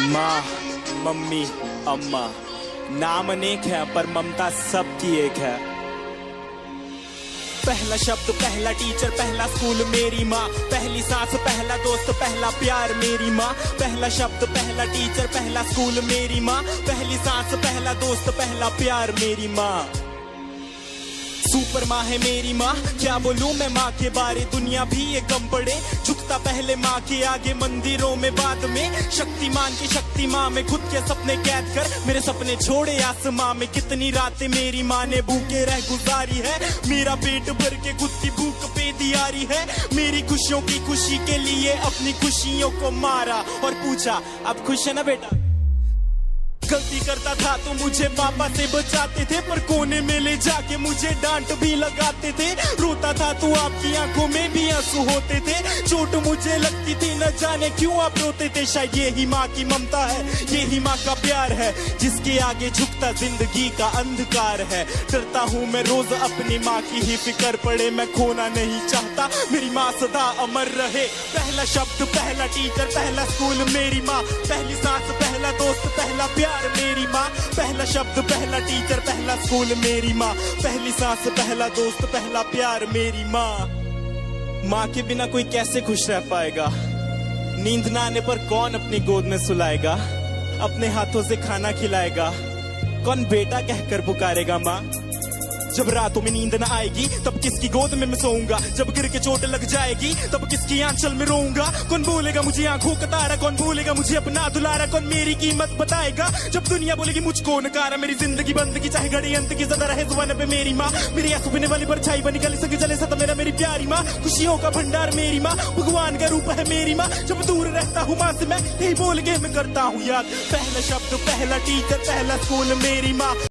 माँ, मम्मी, अम्मा, नाम अनेक है पर ममता सबकी एक है। पहला शब्द, पहला टीचर, पहला स्कूल मेरी माँ, पहली सांस, पहला दोस्त, पहला प्यार मेरी माँ। पहला शब्द, पहला टीचर, पहला स्कूल मेरी माँ, पहली सांस, पहला दोस्त, पहला प्यार मेरी माँ। सुपर माँ है मेरी माँ, क्या बोलूं मैं माँ के बारे, दुनिया भी ये कम पड़े। झुकता पहले माँ के आगे, मंदिरों में बाद में। शक्तिमान की शक्ति माँ में खुद के सपने कैद कर मेरे सपने छोड़े आसमां में। कितनी रातें मेरी माँ ने भूखे रह गुजारी है, मेरा पेट भर के खुद की भूख पे दियारी है। मेरी खुशियों की खुशी के लिए अपनी खुशियों को मारा और पूछा अब खुश है ना बेटा। गलती करता था तो मुझे पापा से बचाते थे, पर कोने में ले जाके मुझे डांट भी लगाते थे। रोता था तो आपकी आंखों में भी आंसू होते थे। चोट मुझे लगती थी न जाने क्यों आप रोते थे। शायद यही माँ की ममता है, यही माँ का प्यार है, जिसके आगे झुकता जिंदगी का अंधकार है। डरता हूँ मैं रोज अपनी माँ की ही फिक्र पड़े, मैं खोना नहीं चाहता मेरी माँ सदा अमर रहे। पहला शब्द, पहला टीचर, पहला स्कूल मेरी माँ, पहली सांस, पहला दोस्त, पहला प्यार मेरी माँ। पहला शब्द, पहला टीचर, पहला स्कूल मेरी माँ, पहली सांस, पहला दोस्त, पहला प्यार मेरी माँ। माँ के बिना कोई कैसे खुश रह पाएगा, नींद ना आने पर कौन अपनी गोद में सुलाएगा, अपने हाथों से खाना खिलाएगा, कौन बेटा कहकर पुकारेगा माँ। जब रातों में नींद न आएगी तब किसकी गोद में मैं सोऊंगा, जब गिर के चोट लग जाएगी तब किसकी आंचल में रोऊंगा। कौन बोलेगा मुझे आंखों का तारा, कौन बोलेगा मुझे अपना दुलारा, कौन मेरी कीमत बताएगा जब दुनिया बोलेगी मुझको नकारा। मेरी जिंदगी बंदगी चाहे घड़ी अंत की ज्यादा रहे जुबान पे मेरी माँ, मेरी आंसू पीने वाली परछाई बनी गली सके जले सता मेरा मेरी प्यारी माँ। खुशियों का भंडार मेरी माँ, भगवान का रूप है मेरी माँ। जब दूर रहता हूँ माँ से मैं यही बोल के मैं करता हूँ याद। पहला शब्द, पहला टीचर, पहला स्कूल मेरी माँ।